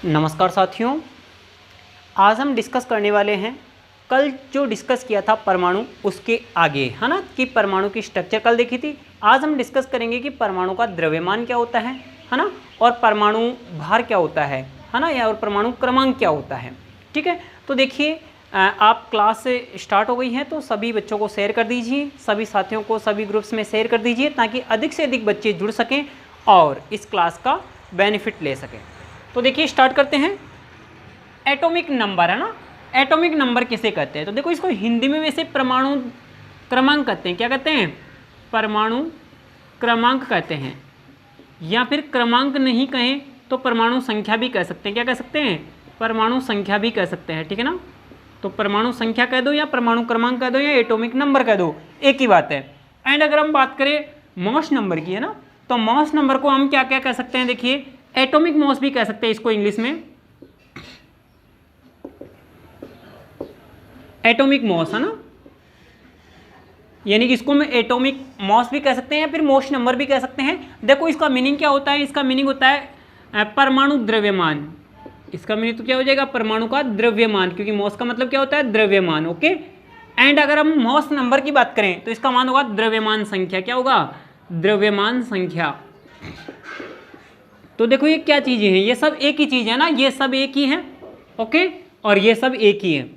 नमस्कार साथियों, आज हम डिस्कस करने वाले हैं कल जो डिस्कस किया था परमाणु उसके आगे, है ना, कि परमाणु की स्ट्रक्चर कल देखी थी। आज हम डिस्कस करेंगे कि परमाणु का द्रव्यमान क्या होता है ना, और परमाणु भार क्या होता है ना, या और परमाणु क्रमांक क्या होता है। ठीक है, तो देखिए आप क्लास स्टार्ट हो गई है तो सभी बच्चों को शेयर कर दीजिए, सभी साथियों को सभी ग्रुप्स में शेयर कर दीजिए ताकि अधिक से अधिक बच्चे जुड़ सकें और इस क्लास का बेनिफिट ले सकें। तो देखिए स्टार्ट करते हैं। एटॉमिक नंबर, है ना, एटॉमिक नंबर किसे कहते हैं? तो देखो इसको हिंदी में वैसे परमाणु क्रमांक कहते हैं। क्या कहते हैं? परमाणु क्रमांक कहते हैं, या फिर क्रमांक नहीं कहें तो परमाणु संख्या भी कह सकते हैं। क्या कह सकते हैं? परमाणु संख्या भी कह सकते हैं। ठीक है ना, तो परमाणु संख्या कह दो या परमाणु क्रमांक कह दो या एटॉमिक नंबर कह दो, एक ही बात है। एंड अगर हम बात करें मॉस नंबर की, है ना, तो मॉस नंबर को हम क्या क्या कह सकते हैं? देखिए एटॉमिक मॉस भी कह सकते हैं इसको इंग्लिश में, एटॉमिक मॉस, है ना, यानी कि इसको हम एटॉमिक मॉस भी कह सकते हैं या फिर मॉस नंबर भी कह सकते हैं। देखो इसका मीनिंग क्या होता है? इसका मीनिंग होता है परमाणु द्रव्यमान। इसका मीनिंग तो क्या हो जाएगा? परमाणु का द्रव्यमान, क्योंकि मॉस का मतलब क्या होता है? द्रव्यमान। ओके, एंड अगर हम मॉस नंबर की बात करें तो इसका मान होगा द्रव्यमान संख्या। क्या होगा? द्रव्यमान संख्या। तो देखो ये क्या चीजें हैं, ये सब एक ही चीज है ना, ये सब एक ही है। ओके, और ये सब एक ही है।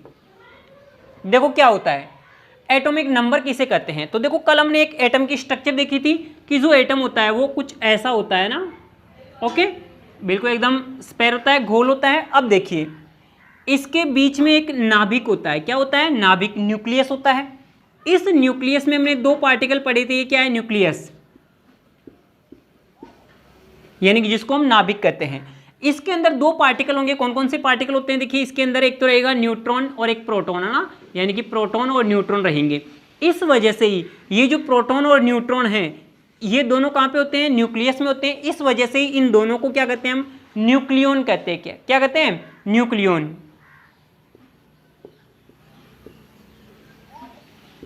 देखो क्या होता है, एटॉमिक नंबर किसे कहते हैं? तो देखो कल हमने एक एटम की स्ट्रक्चर देखी थी कि जो एटम होता है वो कुछ ऐसा होता है ना। ओके, बिल्कुल एकदम स्पेयर होता है, गोल होता है। अब देखिए इसके बीच में एक नाभिक होता है। क्या होता है? नाभिक, न्यूक्लियस होता है। इस न्यूक्लियस में हमने दो पार्टिकल पढ़े थे। ये क्या है? न्यूक्लियस, यानी कि जिसको हम नाभिक कहते हैं। इसके अंदर दो पार्टिकल होंगे। कौन कौन से पार्टिकल होते हैं? देखिए इसके अंदर एक तो रहेगा न्यूट्रॉन और एक प्रोटॉन, है ना, यानी कि प्रोटॉन और न्यूट्रॉन रहेंगे। इस वजह से ही ये जो प्रोटॉन और न्यूट्रॉन हैं ये दोनों कहाँ पे होते हैं? न्यूक्लियस में होते हैं। इस वजह से ही इन दोनों को क्या कहते हैं? हम न्यूक्लियन कहते हैं। क्या कहते हैं? न्यूक्लियन,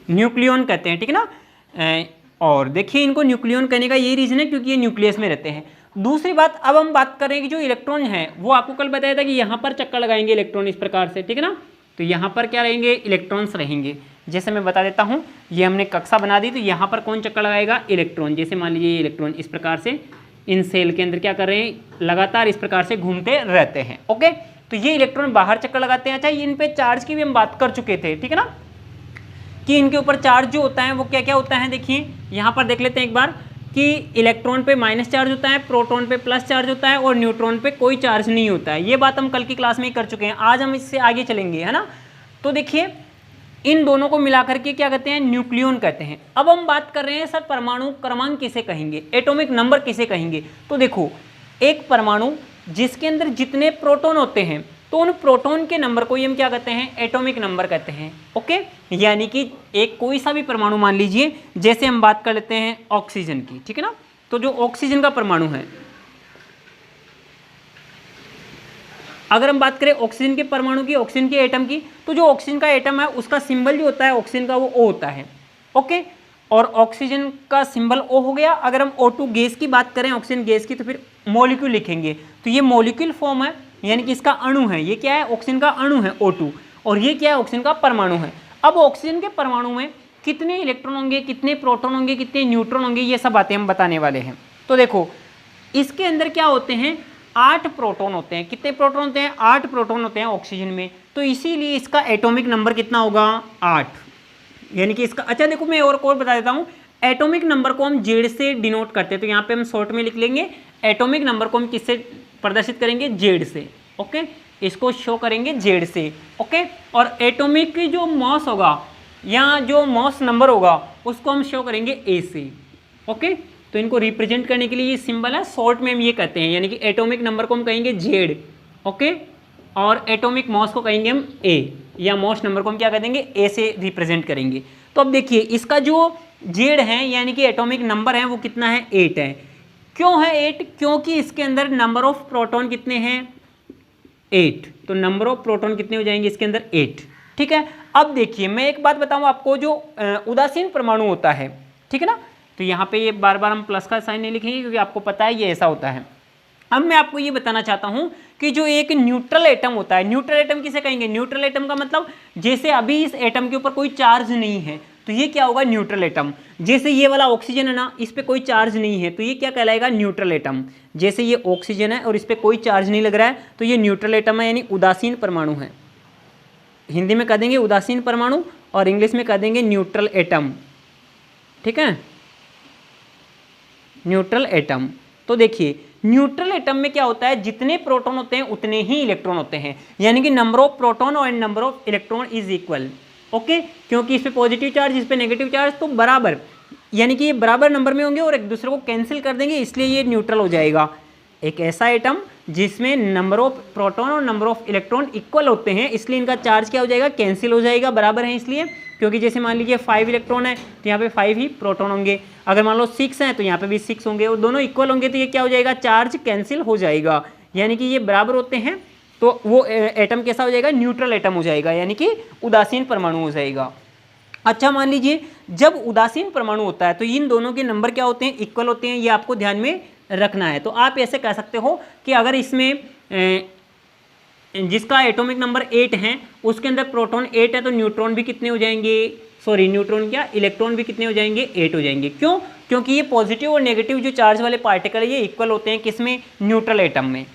न्यूक्लियन कहते हैं। ठीक है ना, और देखिए इनको न्यूक्लियन कहने का यही रीजन है क्योंकि ये न्यूक्लियस में रहते हैं। दूसरी बात, अब हम बात करें कि जो इलेक्ट्रॉन है वो आपको कल बताया था कि यहाँ पर चक्कर लगाएंगे इलेक्ट्रॉन इस प्रकार से। ठीक है ना, तो यहाँ पर क्या रहेंगे? इलेक्ट्रॉन्स रहेंगे। जैसे मैं बता देता हूँ, ये हमने कक्षा बना दी, तो यहाँ पर कौन चक्कर लगाएगा? इलेक्ट्रॉन। जैसे मान लीजिए ये इलेक्ट्रॉन इस प्रकार से इन सेल के अंदर क्या कर रहे हैं? लगातार इस प्रकार से घूमते रहते हैं। ओके, तो ये इलेक्ट्रॉन बाहर चक्कर लगाते हैं। अच्छा, इन पे चार्ज की भी हम बात कर चुके थे। ठीक है ना, कि इनके ऊपर चार्ज जो होता है वो क्या क्या होता है। देखिए यहाँ पर देख लेते हैं एक बार कि इलेक्ट्रॉन पे माइनस चार्ज होता है, प्रोटॉन पे प्लस चार्ज होता है और न्यूट्रॉन पे कोई चार्ज नहीं होता है। ये बात हम कल की क्लास में ही कर चुके हैं, आज हम इससे आगे चलेंगे, है ना। तो देखिए इन दोनों को मिलाकर के क्या कहते हैं? न्यूक्लियन कहते हैं। अब हम बात कर रहे हैं सर परमाणु क्रमांक किसे कहेंगे, एटॉमिक नंबर किसे कहेंगे। तो देखो एक परमाणु जिसके अंदर जितने प्रोटॉन होते हैं तो उन प्रोटॉन के नंबर को ही हम क्या कहते हैं? एटॉमिक नंबर कहते हैं। ओके, यानी कि एक कोई सा भी परमाणु मान लीजिए, जैसे हम बात कर लेते हैं ऑक्सीजन की। ठीक है ना, तो जो ऑक्सीजन का परमाणु है, अगर हम बात करें ऑक्सीजन के परमाणु की, ऑक्सीजन के एटम की, तो जो ऑक्सीजन का एटम है उसका सिंबल जो होता है ऑक्सीजन का वो O होता है। ओके, और ऑक्सीजन का सिंबल O हो गया। अगर हम O2 गैस की बात करें, ऑक्सीजन गैस की, तो फिर मॉलिक्यूल लिखेंगे। तो ये मॉलिक्यूल फॉर्म है, यानी कि इसका अणु है। ये क्या है? ऑक्सीजन का अणु है O2, और ये क्या है? ऑक्सीजन का परमाणु है। अब ऑक्सीजन के परमाणु में कितने इलेक्ट्रॉन होंगे, कितने प्रोटॉन होंगे, कितने न्यूट्रॉन होंगे, ये सब बातें हम बताने वाले हैं। तो देखो इसके अंदर क्या होते हैं? 8 प्रोटॉन होते हैं। कितने प्रोटॉन होते हैं? 8 प्रोटॉन होते हैं ऑक्सीजन में। तो इसीलिए इसका एटॉमिक नंबर कितना होगा? 8, यानी कि इसका, अच्छा देखो मैं और बता देता हूँ, एटॉमिक नंबर को हम जेड से डिनोट करते हैं। तो यहाँ पे हम शॉर्ट में लिख लेंगे, एटॉमिक नंबर को हम किससे प्रदर्शित करेंगे? जेड से। ओके, इसको शो करेंगे जेड से। ओके, और एटॉमिक की जो मॉस होगा या जो मॉस नंबर होगा उसको हम शो करेंगे ए से। ओके, तो इनको रिप्रेजेंट करने के लिए ये सिंबल है, शॉर्ट में हम ये कहते हैं, यानी कि एटॉमिक नंबर को हम कहेंगे जेड। ओके, और एटॉमिक मॉस को कहेंगे हम ए, या मॉस नंबर को हम क्या कह देंगे? ए से रिप्रेजेंट करेंगे। तो अब देखिए इसका जो जेड है यानी कि एटॉमिक नंबर है वो कितना है? 8 है। क्यों है 8? क्योंकि इसके अंदर नंबर ऑफ प्रोटॉन कितने हैं? 8। तो नंबर ऑफ प्रोटॉन कितने हो जाएंगे इसके अंदर? 8। ठीक है, अब देखिए मैं एक बात बताऊं आपको, जो उदासीन परमाणु होता है, ठीक है ना, तो यहाँ पे ये बार बार हम प्लस का साइन नहीं लिखेंगे क्योंकि आपको पता है ये ऐसा होता है। अब मैं आपको ये बताना चाहता हूं कि जो एक न्यूट्रल एटम होता है, न्यूट्रल एटम किसे कहेंगे? न्यूट्रल एटम का मतलब जैसे अभी इस एटम के ऊपर कोई चार्ज नहीं है तो ये क्या होगा? Neutral atom. जैसे ये वाला ऑक्सीजन है ना, इस पे कोई चार्ज नहीं है तो ये क्या कहलाएगा? Neutral atom. जैसे ये ऑक्सीजन है और इस पे कोई चार्ज नहीं लग रहा है तो ये न्यूट्रल एटम है, यानी उदासीन परमाणु है। हिंदी में कह देंगे उदासीन परमाणु और इंग्लिश में कह देंगे न्यूट्रल एटम। ठीक है, न्यूट्रल एटम। तो देखिए न्यूट्रल एटम में क्या होता है? जितने प्रोटॉन होते हैं उतने ही इलेक्ट्रॉन होते हैं, यानी कि नंबर ऑफ प्रोटॉन और number of electron is equal. Okay, क्योंकि इस पे पॉजिटिव चार्ज, इस पे नेगेटिव चार्ज, तो बराबर, यानी कि ये बराबर नंबर में होंगे और एक दूसरे को कैंसिल कर देंगे, इसलिए ये न्यूट्रल हो जाएगा। एक ऐसा एटम जिसमें नंबर ऑफ प्रोटॉन और नंबर ऑफ इलेक्ट्रॉन इक्वल होते हैं, इसलिए इनका चार्ज क्या हो जाएगा? कैंसिल हो जाएगा, बराबर है इसलिए। क्योंकि जैसे मान लीजिए 5 इलेक्ट्रॉन है तो यहाँ पे 5 ही प्रोटॉन होंगे, अगर मान लो 6 है तो यहाँ पे भी 6 होंगे, और दोनों इक्वल होंगे तो ये क्या हो जाएगा? चार्ज कैंसिल हो जाएगा, यानी कि ये बराबर होते हैं तो वो एटम कैसा हो जाएगा? न्यूट्रल एटम हो जाएगा, यानी कि उदासीन परमाणु हो जाएगा। अच्छा, मान लीजिए जब उदासीन परमाणु होता है तो इन दोनों के नंबर क्या होते हैं? इक्वल होते हैं, ये आपको ध्यान में रखना है। तो आप ऐसे कह सकते हो कि अगर इसमें जिसका एटॉमिक नंबर 8 है उसके अंदर प्रोटॉन 8 है तो न्यूट्रॉन भी कितने हो जाएंगे? सॉरी, न्यूट्रॉन क्या, इलेक्ट्रॉन भी कितने हो जाएंगे? 8 हो जाएंगे। क्यों? क्योंकि ये पॉजिटिव और नेगेटिव जो चार्ज वाले पार्टिकल है ये इक्वल होते हैं किसमें? न्यूट्रल एटम में,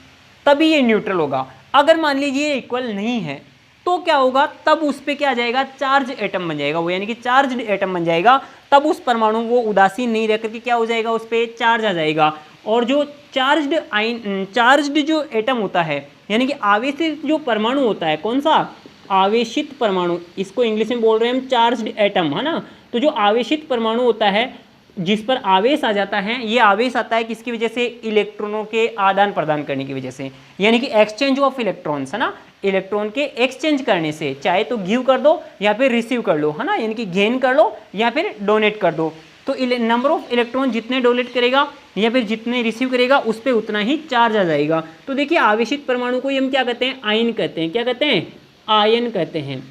तभी ये न्यूट्रल होगा। अगर मान लीजिए ये इक्वल नहीं है तो क्या होगा? तब उस पर क्या आ जाएगा? चार्ज एटम बन जाएगा वो, यानी कि चार्ज एटम बन जाएगा। तब उस परमाणु वो उदासीन नहीं रह करके क्या हो जाएगा? उस पर चार्ज आ जाएगा। और जो चार्ज्ड जो एटम होता है, यानी कि आवेशित जो परमाणु होता है, कौन सा? आवेशित परमाणु, इसको इंग्लिश में बोल रहे हैं हम चार्ज्ड एटम, है ना। तो जो आवेशित परमाणु होता है जिस पर आवेश आ जाता है, ये आवेश आता है किसकी वजह से? इलेक्ट्रॉनों के आदान प्रदान करने की वजह से, यानी कि एक्सचेंज ऑफ इलेक्ट्रॉन्स, है ना। इलेक्ट्रॉन के एक्सचेंज करने से, चाहे तो गिव कर दो या फिर रिसीव कर लो, है ना, यानी कि गेन कर लो या फिर डोनेट कर दो। तो नंबर ऑफ इलेक्ट्रॉन जितने डोनेट करेगा या फिर जितने रिसीव करेगा उस पर उतना ही चार्ज आ जाएगा। तो देखिए आवेशित परमाणु को हम क्या कहते हैं? आयन कहते हैं। क्या कहते हैं? आयन कहते हैं।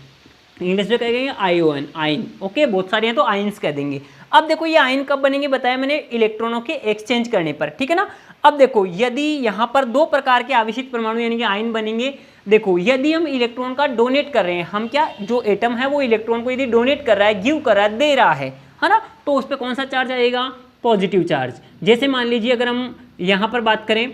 इंग्लिश में कहेंगे आयोन, आयन। ओके, बहुत सारे हैं तो आयन्स कह देंगे। अब देखो ये आयन कब बनेंगे? बताया मैंने, इलेक्ट्रॉनों के एक्सचेंज करने पर, ठीक है ना। अब देखो यदि यहाँ पर 2 प्रकार के आवेशित परमाणु यानी कि आयन बनेंगे। देखो यदि हम इलेक्ट्रॉन का डोनेट कर रहे हैं, हम क्या, जो एटम है वो इलेक्ट्रॉन को यदि डोनेट कर रहा है, गिव कर रहा है, दे रहा है ना, तो उस पर कौन सा चार्ज आएगा? Positive charge. जैसे मान लीजिए अगर हम यहाँ पर बात करें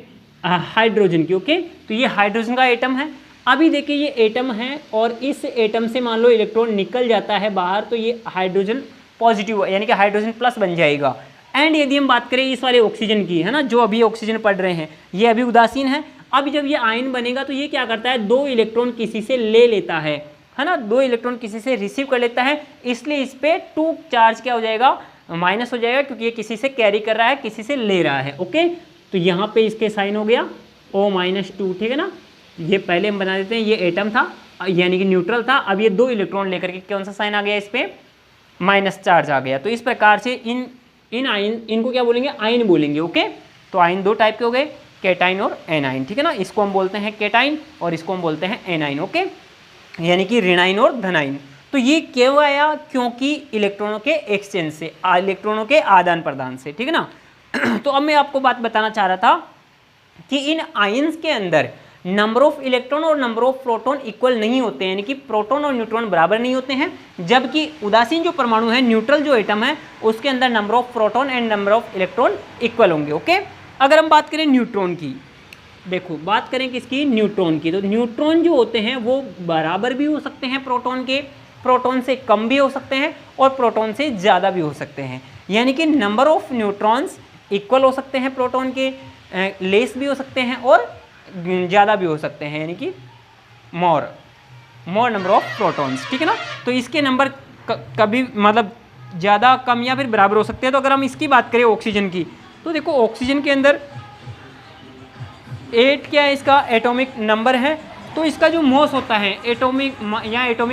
हाइड्रोजन की, ओके, तो ये हाइड्रोजन का एटम है। अभी देखिए ये एटम है और इस एटम से मान लो इलेक्ट्रॉन निकल जाता है बाहर, तो ये हाइड्रोजन पॉजिटिव यानी कि हाइड्रोजन प्लस बन जाएगा। एंड यदि हम बात करें इस वाले ऑक्सीजन की, है ना, जो अभी ऑक्सीजन पढ़ रहे हैं, ये अभी उदासीन है। अब जब ये आयन बनेगा तो ये क्या करता है? 2 इलेक्ट्रॉन किसी से ले लेता है ना, 2 इलेक्ट्रॉन किसी से रिसीव कर लेता है, इसलिए इस पे 2 चार्ज क्या हो जाएगा? माइनस हो जाएगा, क्योंकि ये किसी से कैरी कर रहा है, किसी से ले रहा है। ओके, तो यहाँ पे इसके साइन हो गया O-2, ठीक है ना। ये पहले हम बना देते हैं, ये एटम था यानी कि न्यूट्रल था, अब ये 2 इलेक्ट्रॉन लेकर के कौन सा साइन आ गया? इस पे माइनस चार्ज आ गया। तो इस प्रकार से इन आयन, इनको क्या बोलेंगे? आयन बोलेंगे। ओके, तो आयन 2 टाइप के हो गए, कैटाइन और एनाइन, ठीक है ना। इसको हम बोलते हैं कैटाइन और इसको हम बोलते हैं एनाइन। ओके, यानी कि ऋणाइन और धनाइन। तो ये क्यों आया? क्योंकि इलेक्ट्रॉनों के एक्सचेंज से, इलेक्ट्रॉनों के आदान प्रदान से, ठीक है ना। तो अब मैं आपको बात बताना चाह रहा था कि इन आयंस के अंदर नंबर ऑफ इलेक्ट्रॉन और नंबर ऑफ प्रोटॉन इक्वल नहीं होते हैं, यानी कि प्रोटॉन और न्यूट्रॉन बराबर नहीं होते हैं। जबकि उदासीन जो परमाणु है, न्यूट्रल जो एटम है, उसके अंदर number of proton and number of electron equal होंगे। ओके, अगर हम बात करें न्यूट्रॉन की, देखो बात करें किसकी? न्यूट्रॉन की। तो न्यूट्रॉन जो होते हैं वो बराबर भी हो सकते हैं प्रोटॉन के, प्रोटॉन से कम भी हो सकते हैं और प्रोटॉन से ज़्यादा भी हो सकते हैं, यानी कि नंबर ऑफ न्यूट्रॉन्स इक्वल हो सकते हैं प्रोटॉन के, लेस भी हो सकते हैं और ज़्यादा भी हो सकते हैं, यानी कि मोर नंबर ऑफ प्रोटॉन्स, ठीक है ना। तो इसके नंबर कभी मतलब ज़्यादा, कम या फिर बराबर हो सकते हैं। तो अगर हम इसकी बात करें ऑक्सीजन की, तो देखो ऑक्सीजन के अंदर 8 क्या है इसका एटॉमिक नंबर है, तो इसका जो मॉस होता है एटॉमिक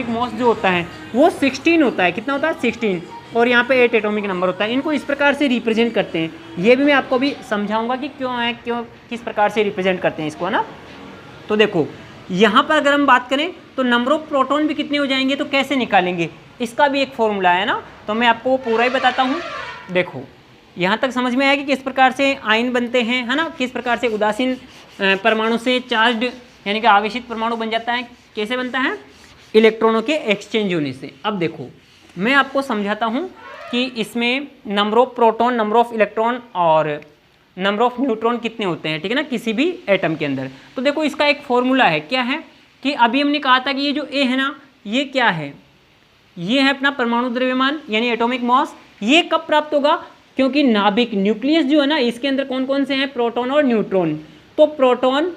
मॉस जो होता है वो 16 होता है। कितना होता है? 16। और यहाँ पे 8 एटॉमिक नंबर होता है। इनको इस प्रकार से रिप्रेजेंट करते हैं, ये भी मैं आपको अभी समझाऊंगा कि किस प्रकार से रिप्रेजेंट करते हैं इसको, है ना। तो देखो यहाँ पर अगर हम बात करें तो नंबर ऑफ प्रोटॉन भी कितने हो जाएंगे, तो कैसे निकालेंगे, इसका भी एक फॉर्मूला है ना, तो मैं आपको वो पूरा ही बताता हूँ। देखो यहाँ तक समझ में आया कि किस प्रकार से आयन बनते हैं, है ना, किस प्रकार से उदासीन परमाणु से चार्ज्ड यानी कि आवेशित परमाणु बन जाता है, कैसे बनता है, इलेक्ट्रॉनों के एक्सचेंज होने से। अब देखो मैं आपको समझाता हूँ कि इसमें number of proton, number of electron और नंबर ऑफ न्यूट्रॉन कितने होते हैं, ठीक है ना, किसी भी एटम के अंदर। तो देखो इसका एक फॉर्मूला है, क्या है कि अभी हमने कहा था कि ये जो ए है ना, ये क्या है, ये है अपना परमाणु द्रव्यमान यानी एटॉमिक मास। ये कब प्राप्त होगा, क्योंकि नाभिक न्यूक्लियस जो है ना, इसके अंदर कौन कौन से हैं, प्रोटॉन और न्यूट्रॉन। तो प्रोटॉन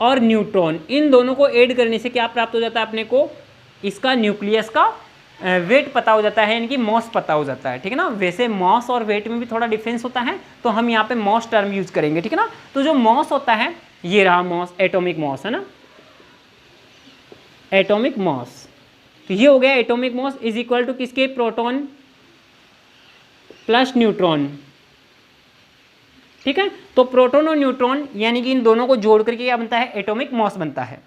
और न्यूट्रॉन इन दोनों को ऐड करने से क्या प्राप्त हो जाता है अपने को, इसका न्यूक्लियस का वेट पता हो जाता है, यानी कि मॉस पता हो जाता है, ठीक है ना। वैसे मॉस और वेट में भी थोड़ा डिफरेंस होता है, तो हम यहाँ पे मॉस टर्म यूज करेंगे, ठीक है ना। तो जो मॉस होता है ये रहा मॉस, एटॉमिक मॉस, है ना, एटॉमिक मॉस। तो ये हो गया atomic mass is equal to किसके, प्रोटॉन प्लस न्यूट्रॉन, ठीक है। तो प्रोटॉन और न्यूट्रॉन यानी कि इन दोनों को जोड़ करके क्या बनता है, एटॉमिक मॉस बनता है।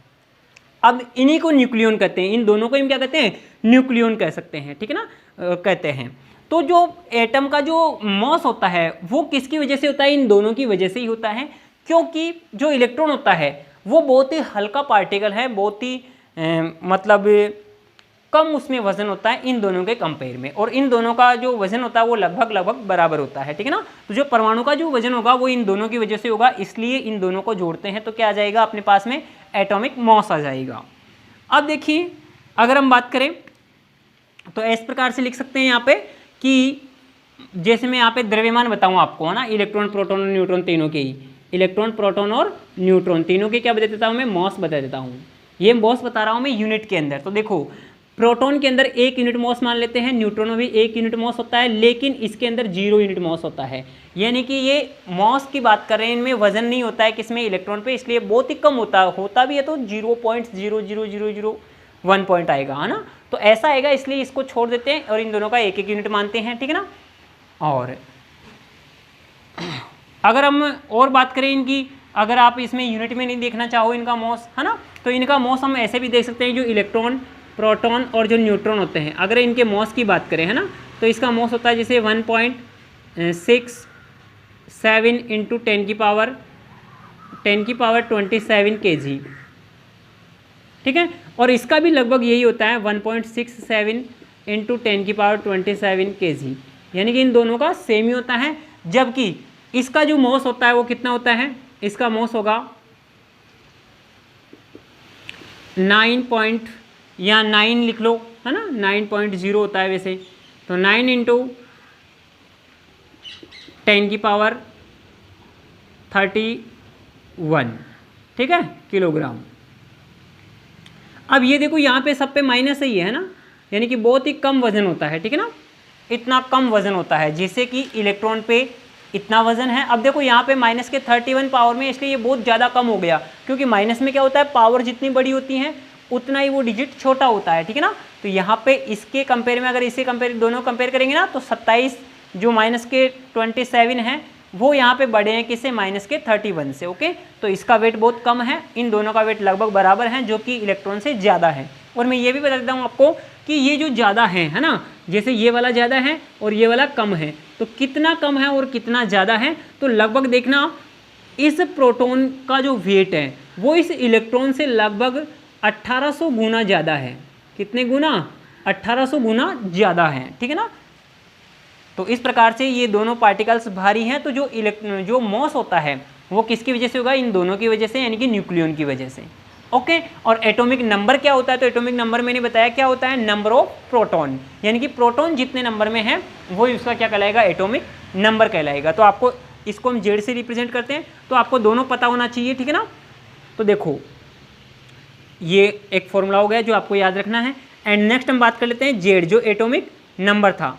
अब इन्हीं को न्यूक्लियन कहते हैं, इन दोनों को हम क्या कहते हैं, न्यूक्लियन कह सकते हैं, ठीक है ना, कहते हैं। तो जो एटम का जो मॉस होता है वो किसकी वजह से होता है, इन दोनों की वजह से ही होता है, क्योंकि जो इलेक्ट्रॉन होता है वो बहुत ही हल्का पार्टिकल है, बहुत ही मतलब कम उसमें वजन होता है इन दोनों के कंपेयर में, और इन दोनों का जो वजन होता है वो लगभग बराबर होता है, ठीक है ना। तो जो परमाणु का जो वजन होगा वो इन दोनों की वजह से होगा, इसलिए इन दोनों को जोड़ते हैं तो क्या आ जाएगा अपने पास में, एटॉमिक मॉस आ जाएगा। अब देखिए अगर हम बात करें तो इस प्रकार से लिख सकते हैं यहाँ पे कि जैसे मैं यहाँ पे द्रव्यमान बताऊँ आपको, है ना, इलेक्ट्रॉन प्रोटॉन और न्यूट्रॉन तीनों के ही, इलेक्ट्रॉन प्रोटॉन और न्यूट्रॉन तीनों के क्या बता देता हूँ मैं, मॉस बता देता हूँ। ये मॉस बता रहा हूँ मैं यूनिट के अंदर। तो देखो प्रोटॉन के अंदर 1 यूनिट मॉस मान लेते हैं, न्यूट्रॉन में भी 1 यूनिट मॉस होता है, लेकिन इसके अंदर 0 यूनिट मॉस होता है, यानी कि ये मॉस की बात कर रहे हैं, इनमें वजन नहीं होता है किसमें, इलेक्ट्रॉन पे, इसलिए बहुत ही कम होता भी है तो 0.00001 पॉइंट आएगा, है ना। तो ऐसा आएगा, इसलिए इसको छोड़ देते हैं और इन दोनों का 1-1 यूनिट मानते हैं, ठीक है ना। और अगर हम और बात करें इनकी, अगर आप इसमें यूनिट में नहीं देखना चाहो इनका मॉस, है ना, तो इनका मॉस हम ऐसे भी देख सकते हैं, जो इलेक्ट्रॉन प्रोटॉन और जो न्यूट्रॉन होते हैं, अगर इनके मॉस की बात करें, है ना, तो इसका मॉस होता है जैसे 1.67 इंटू 10 की पावर 27 kg, ठीक है। और इसका भी लगभग यही होता है 1.67 इंटू 10 की पावर 27 kg, यानी कि इन दोनों का सेम ही होता है। जबकि इसका जो मॉस होता है वो कितना होता है, इसका मॉस होगा 9 या 9 लिख लो, है ना, 9.0 होता है वैसे, तो 9 इंटू 10 की पावर 31, ठीक है, किलोग्राम। अब ये देखो यहाँ पे सब पे माइनस ही है ना, यानी कि बहुत ही कम वजन होता है, ठीक है ना, इतना कम वजन होता है, जैसे कि इलेक्ट्रॉन पे इतना वजन है। अब देखो यहाँ पे माइनस के 31 पावर में, इसलिए ये बहुत ज़्यादा कम हो गया, क्योंकि माइनस में क्या होता है, पावर जितनी बड़ी होती है उतना ही वो डिजिट छोटा होता है, ठीक है ना। तो यहाँ पे इसके कंपेयर में अगर इसे कंपेयर, दोनों कंपेयर करेंगे ना, तो 27 जो माइनस के 27 है वो यहाँ पे बड़े हैं किससे, माइनस के 31 से, ओके। तो इसका वेट बहुत कम है, इन दोनों का वेट लगभग बराबर है, जो कि इलेक्ट्रॉन से ज़्यादा है। और मैं ये भी बता देता हूँ आपको कि ये जो ज़्यादा है ना, जैसे ये वाला ज़्यादा है और ये वाला कम है, तो कितना कम है और कितना ज़्यादा है, तो लगभग देखना इस प्रोटॉन का जो वेट है वो इस इलेक्ट्रॉन से लगभग 1800 गुना ज़्यादा है। कितने गुना, 1800 गुना ज़्यादा है, ठीक है ना। तो इस प्रकार से ये दोनों पार्टिकल्स भारी हैं, तो जो मॉस होता है वो किसकी वजह से होगा, इन दोनों की वजह से, यानी कि न्यूक्लियन की वजह से, ओके। और एटॉमिक नंबर क्या होता है, तो एटॉमिक नंबर मैंने बताया क्या होता है, नंबर ऑफ प्रोटॉन, यानी कि प्रोटॉन जितने नंबर में है वो उसका क्या कहलाएगा, एटॉमिक नंबर कहलाएगा। तो आपको इसको हम जेड से रिप्रेजेंट करते हैं, तो आपको दोनों पता होना चाहिए, ठीक है ना। तो देखो ये एक फॉर्मूला हो गया जो आपको याद रखना है। एंड नेक्स्ट हम बात कर लेते हैं जेड, जो एटॉमिक नंबर था।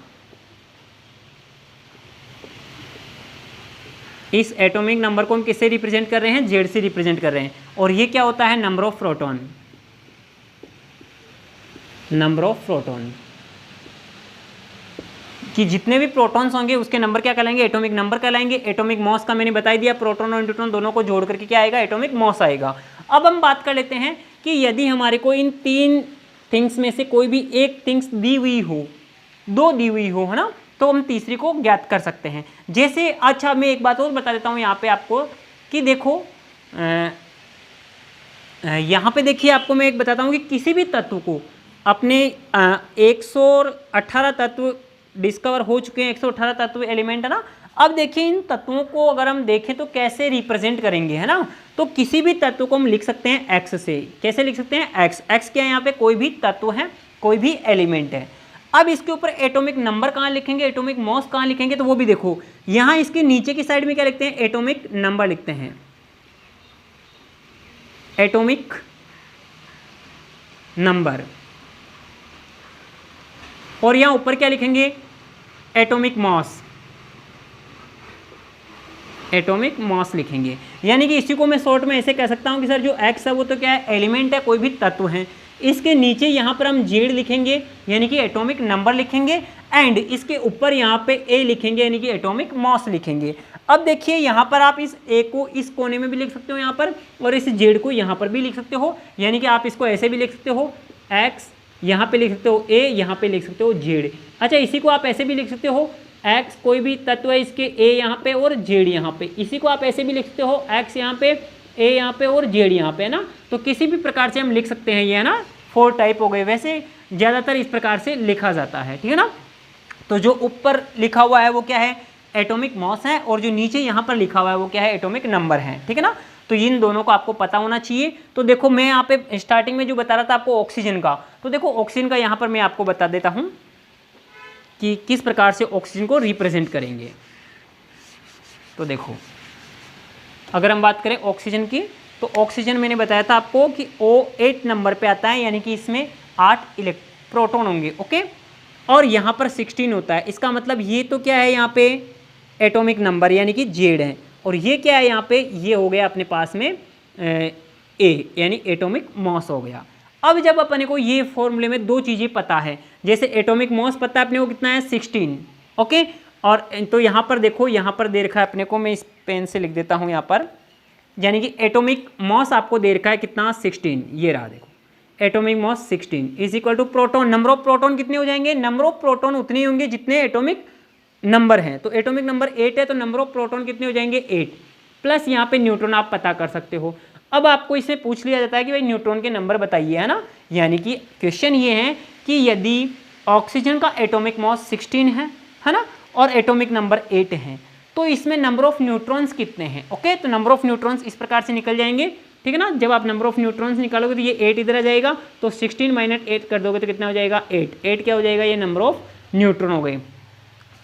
इस एटॉमिक नंबर को हम किससे रिप्रेजेंट कर रहे हैं, जेड से रिप्रेजेंट कर रहे हैं। और ये क्या होता है, number of proton, number of proton कि जितने भी प्रोटॉन्स होंगे उसके नंबर क्या कहलाएंगे, एटॉमिक नंबर कहलाएंगे। एटॉमिक मॉस का मैंने बता दिया, प्रोटॉन और न्यूट्रॉन दोनों को जोड़ करके क्या आएगा, एटॉमिक मॉस आएगा। अब हम बात कर लेते हैं कि यदि हमारे को इन 3 थिंग्स में से कोई भी एक थिंग्स दी हुई हो, 2 दी हुई हो, है ना, तो हम तीसरी को ज्ञात कर सकते हैं। जैसे अच्छा मैं एक बात और बता देता हूँ यहाँ पे आपको कि देखो यहाँ पे देखिए आपको मैं एक बताता हूँ कि किसी भी तत्व को अपने 118 तत्व डिस्कवर हो चुके हैं, 118 तत्व एलिमेंट है ना। अब देखिए इन तत्वों को अगर हम देखें तो कैसे रिप्रेजेंट करेंगे, है ना। तो किसी भी तत्व को हम लिख सकते हैं एक्स से। कैसे लिख सकते हैं? एक्स। एक्स क्या है? यहाँ पे कोई भी तत्व है, कोई भी एलिमेंट है। अब इसके ऊपर एटॉमिक नंबर कहाँ लिखेंगे, एटॉमिक मास कहाँ लिखेंगे, तो वो भी देखो यहाँ इसके नीचे की साइड में क्या लिखते हैं, एटॉमिक नंबर लिखते हैं, एटॉमिक नंबर। और यहां ऊपर क्या लिखेंगे, एटॉमिक मास, एटॉमिक मास लिखेंगे। यानी कि इसी को मैं शॉर्ट में ऐसे कह सकता हूं कि सर जो एक्स है वो तो क्या है, एलिमेंट है, कोई भी तत्व है। इसके नीचे यहां पर हम जेड लिखेंगे यानी कि एटॉमिक नंबर लिखेंगे, एंड इसके ऊपर यहां पे ए लिखेंगे यानी कि एटॉमिक मास लिखेंगे। अब देखिए यहाँ पर आप इस ए को इस कोने में भी लिख सकते हो यहाँ पर, और इस जेड को यहाँ पर भी लिख सकते हो। यानी कि आप इसको ऐसे भी लिख सकते हो, एक्स यहाँ पे लिख सकते हो, ए यहाँ पे लिख सकते हो, जेड। अच्छा इसी को आप ऐसे भी लिख सकते हो, एक्स कोई भी तत्व है इसके, ए यहाँ पे और जेड यहाँ पे। इसी को आप ऐसे भी लिख सकते हो, एक्स यहाँ पे, ए यहाँ पे और जेड यहाँ पे, है ना। तो किसी भी प्रकार से हम लिख सकते हैं, ये है ना 4 टाइप हो गए। वैसे ज़्यादातर इस प्रकार से लिखा जाता है, ठीक है ना। तो जो ऊपर लिखा हुआ है वो क्या है, एटॉमिक मास है, और जो नीचे यहाँ पर लिखा हुआ है वो क्या है, एटॉमिक नंबर है, ठीक है ना। तो इन दोनों को आपको पता होना चाहिए। तो देखो मैं यहाँ पे स्टार्टिंग में जो बता रहा था आपको ऑक्सीजन का, तो देखो ऑक्सीजन का यहाँ पर मैं आपको बता देता हूँ कि किस प्रकार से ऑक्सीजन को रिप्रेजेंट करेंगे। तो देखो अगर हम बात करें ऑक्सीजन की, तो ऑक्सीजन मैंने बताया था आपको कि O8 नंबर पे आता है, यानी कि इसमें 8 प्रोटॉन होंगे, ओके। और यहाँ पर 16 होता है। इसका मतलब ये तो क्या है, यहाँ पे एटॉमिक नंबर यानी कि जेड है, और ये क्या है यहाँ पे, ये हो गया अपने पास में ए यानी एटॉमिक मास हो गया। अब जब अपने को ये फॉर्मूले में 2 चीज़ें पता है, जैसे एटॉमिक मास पता है अपने को कितना है, 16, ओके। और तो यहाँ पर देखो, यहाँ पर दे रखा है अपने को, मैं इस पेन से लिख देता हूँ यहाँ पर, यानी कि एटॉमिक मास आपको दे रखा है कितना, 16। ये रहा देखो, atomic mass 16 is equal to proton. Number of proton कितने हो जाएंगे, नंबर ऑफ प्रोटॉन उतने होंगे जितने एटॉमिक नंबर हैं। तो एटॉमिक नंबर 8 है, तो नंबर ऑफ प्रोटॉन कितने हो जाएंगे, 8, प्लस यहाँ पे न्यूट्रॉन आप पता कर सकते हो। अब आपको इससे पूछ लिया जाता है कि भाई न्यूट्रॉन के नंबर बताइए, है ना। यानी कि क्वेश्चन ये है कि यदि ऑक्सीजन का एटॉमिक मास 16 है ना, और एटॉमिक नंबर 8 है, तो इसमें नंबर ऑफ न्यूट्रॉन्स कितने हैं, ओके। तो नंबर ऑफ न्यूट्रॉन्स इस प्रकार से निकल जाएंगे, ठीक है ना। जब आप नंबर ऑफ न्यूट्रॉन्स निकालोगे तो ये 8 इधर आ जाएगा, तो 16 - 8 कर दोगे तो कितना हो जाएगा, 8 क्या हो जाएगा, ये नंबर ऑफ न्यूट्रॉन हो गए।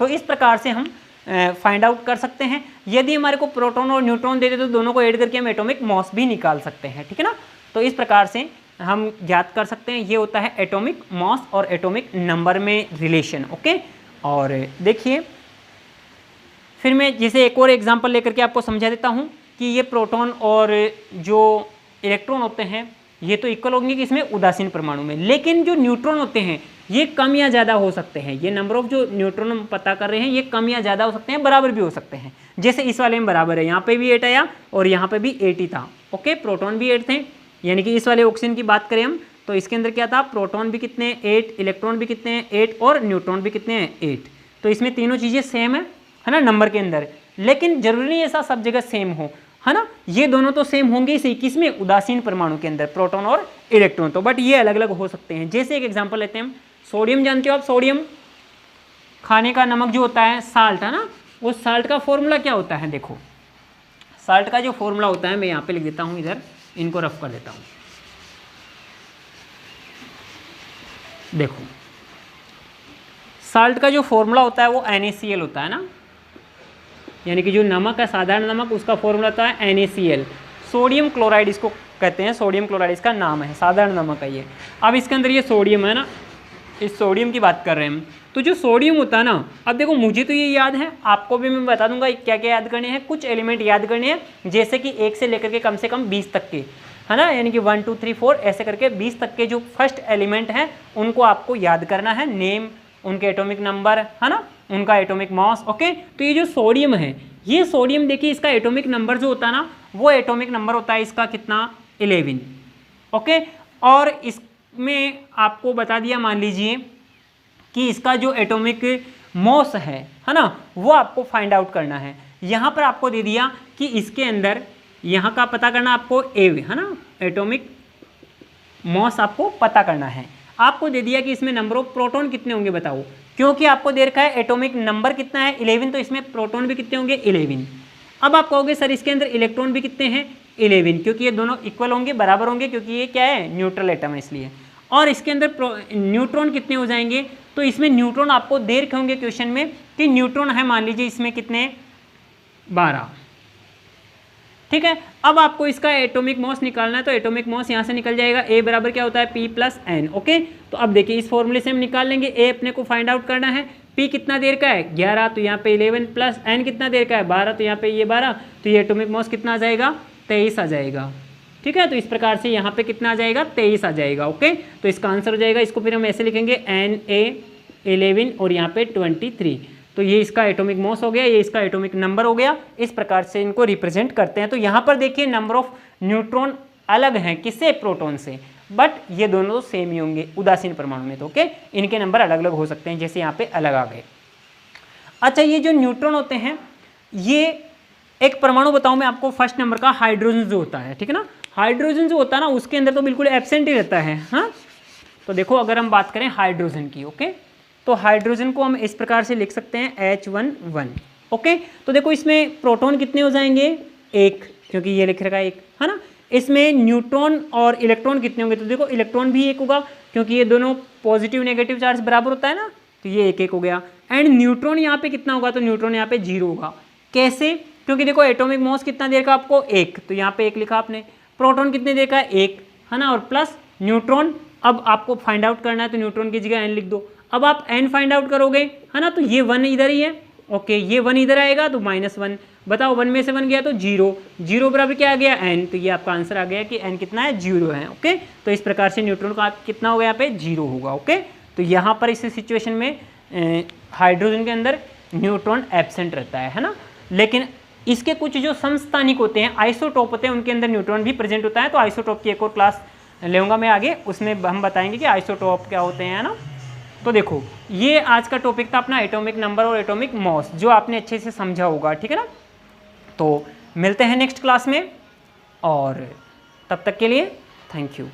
तो इस प्रकार से हम फाइंड आउट कर सकते हैं। यदि हमारे को प्रोटॉन और न्यूट्रॉन दे दे तो दोनों को ऐड करके हम एटॉमिक मास भी निकाल सकते हैं, ठीक है ना। तो इस प्रकार से हम ज्ञात कर सकते हैं। ये होता है एटॉमिक मास और एटॉमिक नंबर में रिलेशन, ओके। और देखिए फिर मैं जैसे एक और एग्जांपल लेकर के आपको समझा देता हूँ कि ये प्रोटॉन और जो इलेक्ट्रॉन होते हैं ये तो इक्वल होंगे कि इसमें उदासीन परमाणु में, लेकिन जो न्यूट्रॉन होते हैं ये कम या ज़्यादा हो सकते हैं। ये नंबर ऑफ जो न्यूट्रॉन हम पता कर रहे हैं ये कम या ज़्यादा हो सकते हैं, बराबर भी हो सकते हैं। जैसे इस वाले में बराबर है, यहाँ पे भी 8 आया और यहाँ पे भी 8 ही था, ओके। प्रोटॉन भी 8 थे, यानी कि इस वाले ऑक्सीजन की बात करें हम तो इसके अंदर क्या था, प्रोटॉन भी कितने हैं, 8, इलेक्ट्रॉन भी कितने हैं, 8, और न्यूट्रॉन भी कितने हैं, 8। तो इसमें तीनों चीज़ें सेम है ना नंबर के अंदर, लेकिन जरूरी नहीं ऐसा सब जगह सेम हो, है ना। ये दोनों तो सेम होंगे ही, किसमें, उदासीन परमाणु के अंदर, प्रोटॉन और इलेक्ट्रॉन। तो बट ये अलग अलग हो सकते हैं। जैसे एक एग्जांपल लेते हैं हम, सोडियम जानते हो आप, सोडियम खाने का नमक जो होता है, साल्ट, है ना। वो साल्ट का फॉर्मूला क्या होता है, देखो साल्ट का जो फॉर्मूला होता है, मैं यहाँ पे लिख देता हूँ, इधर इनको रफ कर देता हूँ। देखो साल्ट का जो फॉर्मूला होता है वो NaCl होता है ना, यानी कि जो नमक है, साधारण नमक, उसका फॉर्मूला होता है NaCl। सोडियम क्लोराइड इसको कहते हैं, सोडियम क्लोराइड इसका नाम है, साधारण नमक है ये। अब इसके अंदर ये सोडियम है ना, इस सोडियम की बात कर रहे हैं हम। तो जो सोडियम होता है ना, अब देखो मुझे तो ये याद है, आपको भी मैं बता दूंगा क्या क्या याद करने हैं। कुछ एलिमेंट याद करने हैं, जैसे कि 1 से लेकर के कम से कम 20 तक के, है ना, यानी कि 1 2 3 4 ऐसे करके 20 तक के जो फर्स्ट एलिमेंट हैं उनको आपको याद करना है, नेम, उनके एटॉमिक नंबर, है ना, उनका एटॉमिक मास, ओके। तो ये जो सोडियम है, ये सोडियम देखिए इसका एटॉमिक नंबर जो होता है ना, वो एटॉमिक नंबर होता है इसका कितना, 11, ओके। और इसमें आपको बता दिया, मान लीजिए कि इसका जो एटॉमिक मॉस है ना, वो आपको फाइंड आउट करना है। यहाँ पर आपको दे दिया कि इसके अंदर यहाँ का पता करना आपको ए है ना, एटॉमिक मॉस आपको पता करना है। आपको दे दिया कि इसमें नंबर ऑफ प्रोटॉन कितने होंगे बताओ, क्योंकि आपको दे रखा है एटॉमिक नंबर कितना है 11, तो इसमें प्रोटॉन भी कितने होंगे 11। अब आप कहोगे सर इसके अंदर इलेक्ट्रॉन भी कितने हैं 11, क्योंकि ये दोनों इक्वल होंगे, बराबर होंगे, क्योंकि ये क्या है न्यूट्रल एटम है इसलिए। और इसके अंदर न्यूट्रॉन कितने हो जाएंगे, तो इसमें न्यूट्रॉन आपको दे रखे होंगे क्वेश्चन में कि न्यूट्रॉन है मान लीजिए इसमें कितने 12, ठीक है। अब आपको इसका एटॉमिक मॉस निकालना है, तो एटॉमिक मॉस यहाँ से निकल जाएगा, ए बराबर क्या होता है P+N, ओके। तो अब देखिए इस फॉर्मूले से हम निकाल लेंगे, ए अपने को फाइंड आउट करना है, P कितना देर का है 11, तो यहाँ पे 11 प्लस N कितना देर का है 12, तो यहाँ पे ये 12, तो ये एटॉमिक मॉस कितना आ जाएगा 23 आ जाएगा, ठीक है। तो इस प्रकार से यहाँ पे कितना आ जाएगा 23 आ जाएगा, ओके। तो इसका आंसर हो जाएगा, इसको फिर हम ऐसे लिखेंगे Na11 और यहाँ पे 23, तो ये इसका एटॉमिक मॉस हो गया, ये इसका एटॉमिक नंबर हो गया। इस प्रकार से इनको रिप्रेजेंट करते हैं। तो यहाँ पर देखिए नंबर ऑफ न्यूट्रॉन अलग हैं किससे, प्रोटॉन से, बट ये दोनों सेम ही होंगे उदासीन परमाणु में, तो ओके इनके नंबर अलग अलग हो सकते हैं, जैसे यहाँ पे अलग आ गए। अच्छा, ये जो न्यूट्रॉन होते हैं, ये एक परमाणु बताऊँ मैं आपको, फर्स्ट नंबर का हाइड्रोजन जो होता है, ठीक है ना, हाइड्रोजन जो होता है ना उसके अंदर तो बिल्कुल एब्सेंट ही रहता है, हाँ। तो देखो अगर हम बात करें हाइड्रोजन की, ओके, तो हाइड्रोजन को हम इस प्रकार से लिख सकते हैं H11, ओके। तो देखो इसमें प्रोटॉन कितने हो जाएंगे 1, क्योंकि ये लिख रखा है 1, है ना। इसमें न्यूट्रॉन और इलेक्ट्रॉन कितने होंगे, तो देखो इलेक्ट्रॉन भी 1 होगा, क्योंकि ये दोनों पॉजिटिव नेगेटिव चार्ज बराबर होता है ना, तो ये 1 1 हो गया। एंड न्यूट्रॉन यहाँ पे कितना होगा, तो न्यूट्रॉन यहाँ पे 0 होगा। कैसे, क्योंकि देखो एटॉमिक मॉस कितना देर का आपको 1, तो यहाँ पे 1 लिखा आपने, प्रोटॉन कितने देर का 1, है ना, और प्लस न्यूट्रॉन। अब आपको फाइंड आउट करना है, तो न्यूट्रॉन की जगह n लिख दो। अब आप n फाइंड आउट करोगे, है ना, तो ये 1 इधर ही है, ओके, ये 1 इधर आएगा तो -1, बताओ 1 में से 1 गया तो 0, 0 बराबर क्या आ गया n, तो ये आपका आंसर आ गया कि n कितना है 0 है, ओके। तो इस प्रकार से न्यूट्रॉन का कितना होगा यहाँ पे 0 होगा, ओके। तो यहाँ पर इस सिचुएशन में हाइड्रोजन के अंदर न्यूट्रॉन एब्सेंट रहता है ना। लेकिन इसके कुछ जो समस्थानिक होते हैं, आइसोटोप होते हैं, उनके अंदर न्यूट्रॉन भी प्रेजेंट होता है। तो आइसोटोप की एक और क्लास लेऊंगा मैं आगे, उसमें हम बताएंगे कि आइसोटोप क्या होते हैं, है ना। तो देखो ये आज का टॉपिक था अपना एटॉमिक नंबर और एटॉमिक मॉस, जो आपने अच्छे से समझा होगा, ठीक है ना। तो मिलते हैं नेक्स्ट क्लास में, और तब तक के लिए थैंक यू।